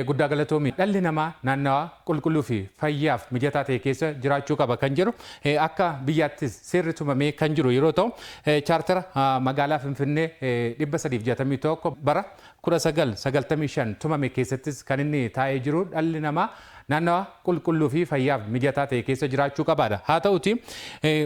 Guddaa galatoomii dhalli namaa naannawaa qulqulluu fi fayyaaf mijataa ta'e keessa jiraachuu qaba kan jedhu akka biyyaattis seerri tumamee kan jiru yeroo ta'u chaartara magaalaa Finfinnee 361 bara 1995 tumame keessattis kan inni taa'ee jiru dhalli namaa naannawaa qulqulluu fi fayyaaf mijataa ta'e keessa jiraachuu qabaadha. Haa ta'uti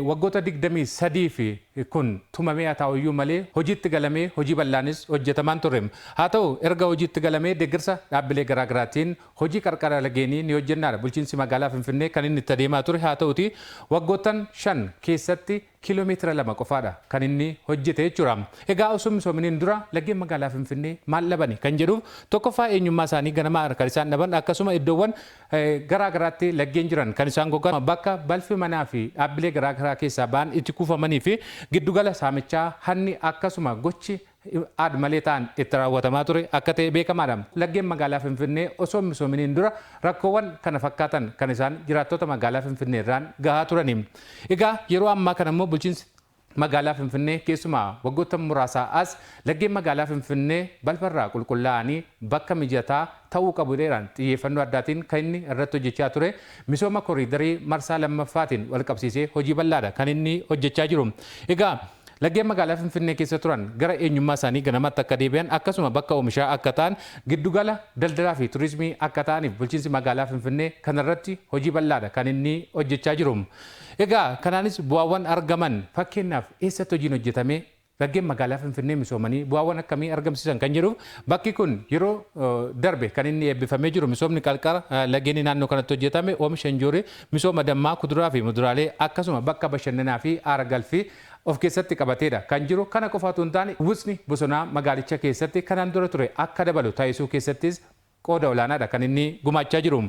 waggoota 23 fi kun tumamee haa ta'uyyuu malee hojiitti galamee hojii bal'aanis hojjetamaan ture. Haa ta'u erga hojiitti galamee deeggarsa dhaabbilee garaagaraatiin hojii qarqara Laggeenii ni hojjennaadha. Bulchiinsi magaalaa Finfinnee kan inni itti adeemaa ture. Haa ta'uti waggoottan 5 keessatti kiiloomeetira 2 qofaadha kan inni hojjete jechuudha. Egaa osoo misoominiin dura laggeen magaalaa Finfinnee maal dhabani kan jedhuuf tokkoffaa eenyummaa isaanii ganamaa kan isaan dhaban akkasuma iddoowwan garaagaraatti laggeen jiran kan isaan gogan bakka balfi manaa fi dhaabbilee garaagaraa keessaa ba'an itti kuufamanii fi giddugala saamichaa hanni akkasuma gochi aad malee ta'an itti raawwatamaa ture akka ta'e beekamaadha. Laggeen magaalaa Finfinnee osoo misoominiin dura rakkoowwan kana fakkaatan kan isaan jiraattota magaalaa Finfinnee irraan gahaa turani. Egaa yeroo ammaa kana immoo bulchiinsi magaalaa Finfinnee keessumaa waggoota muraasaa as laggeen magaalaa Finfinnee balfarraa qulqullaa'anii bakka mijataa ta'uu qabuudhaan xiyyeeffannoo addaatiin kan inni irratti hojjechaa ture misooma koriidarii marsaa lammaffaatiin wal qabsiisee hojii bal'aadha kan inni hojjechaa jiru. Egaa laggeen magaalaa Finfinnee keessa turan gara eenyummaa isaanii ganamatti akka deebi'an akkasuma bakka oomishaa akka ta'an giddugala daldalaa fi turizimii akka ta'aniif bulchiinsi magaalaa Finfinnee kanarratti hojii bal'aadha kan inni hojjechaa jiru. Egaa kanaanis bu'aawwan argaman fakkeenyaaf eessatti hojiin hojjetame laggeen magaalaa Finfinnee misoomanii bu'aawwan akkamii argamsiisan kan jedhuuf bakki kun yeroo darbe kan inni eebbifamee jiru misoomni qarqara laggeenii naannoo kanatti hojjetame oomisha injoorii misooma dammaa kuduraa fi muduraalee akkasuma bakka bashannanaa fi aara galfii of keessatti qabateedha kan jiru. Kana qofaatu hin taane uwwisni bosonaa magaalicha keessatti kanaan dura ture akka dabalu taasisuu keessattis qooda olaanaadha kan inni gumaachaa jiru.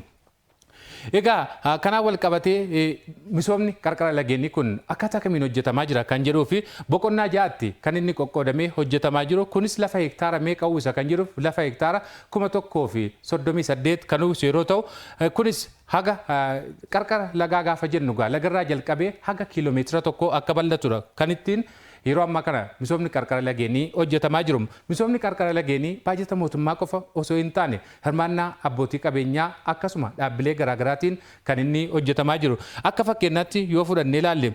Egaa kanaan wal qabatee misoomni qarqara laggeenii kun akkaataa kamiin hojjetamaa jira kan jedhuu fi boqonnaa ja'atti kan inni qoqqoodamee hojjetamaa jiru. Kunis lafa hektaara meeqa uwwisa kan jedhuuf lafa hektaara 1,038 kan uwwisu yeroo ta'u kunis haga qarqara lagaa gaafa jennu lagarraa jalqabee haga kiiloomeetira 1 akka bal'atudha kan ittiin yeroo ammaa kana misoomni qarqara laggeenii hojjetamaa jiru. Misoomni qarqara laggeenii baajata mootummaa qofa osoo hin taane hirmaannaa abbootii qabeenyaa akkasuma dhaabbilee garaagaraatiin kan inni hojjetamaa jiru. Akka fakkeenyaatti yoo fudhannee ilaalle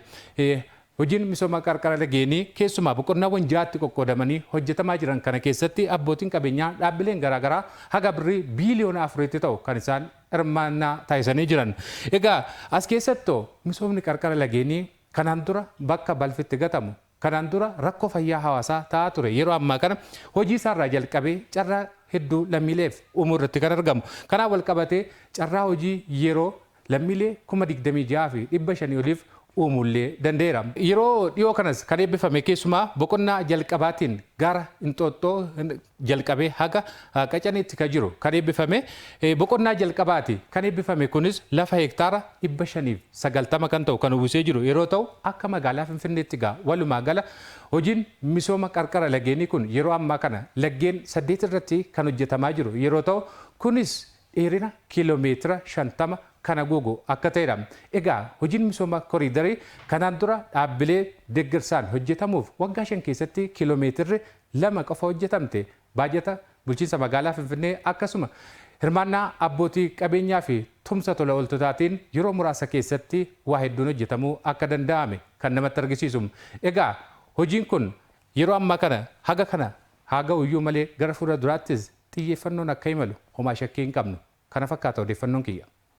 hojiin misooma qarqara laggeenii keessumaa boqonnaawwan ja'atti qoqqoodamanii hojjetamaa jiran kana keessatti abbootiin qabeenyaa dhaabbileen garaagaraa haga birrii biiliyoona 4 ta'u kan isaan hirmaannaa taasisanii jiran. Egaa as keessatti misoomni qarqara laggeenii kanaan dura bakka balfitti gatamu kanaan dura rakkoo fayyaa hawaasaa ta'aa ture yeroo ammaa kana hojii isaarraa jalqabee carraa hedduu lammiileef uumuu irratti kan argamu. Kanaan wal qabatee carraa hojii yeroo lammiilee 26,500 oliif uumuullee danda'eera. Yeroo dhiyoo kanas kan eebbifame keessumaa boqonnaa jalqabaatiin gara Inxooxxoo jalqabee haga Qacaniitti kan jiru kan eebbifame boqonnaa jalqabaati. Kan eebbifame kunis lafa hektaara 590 kan ta'u kan uwwisee jiru yeroo ta'u akka magaalaa Finfinneetti gaa walumaa gala hojiin misooma qarqara laggeenii kun yeroo ammaa kana laggeen 8 irratti kan hojjetamaa jiru yeroo ta'u kunis dheerina kiiloomeetira 50 kana guugu akka ta'edha. Egaa hojiin misooma koriidarii kanaan dura dhaabbilee deeggarsaan hojjetamuuf waggaa 5 keessatti kiiloomeetirri 2 qofa hojjetamte baajata bulchiinsa magaalaa Finfinnee akkasuma hirmaannaa abbootii qabeenyaa fi tumsa tola ooltotaatiin yeroo muraasa keessatti waa hedduun hojjetamuu akka danda'ame kan namatti argisiisu. Egaa hojiin kun yeroo ammaa kana haga uyyuu malee gara fuula duraattis xiyyeeffannoon akka imalu homaa shakkii hin qabnu. Kana fakkaata odeeffannoon kiyya.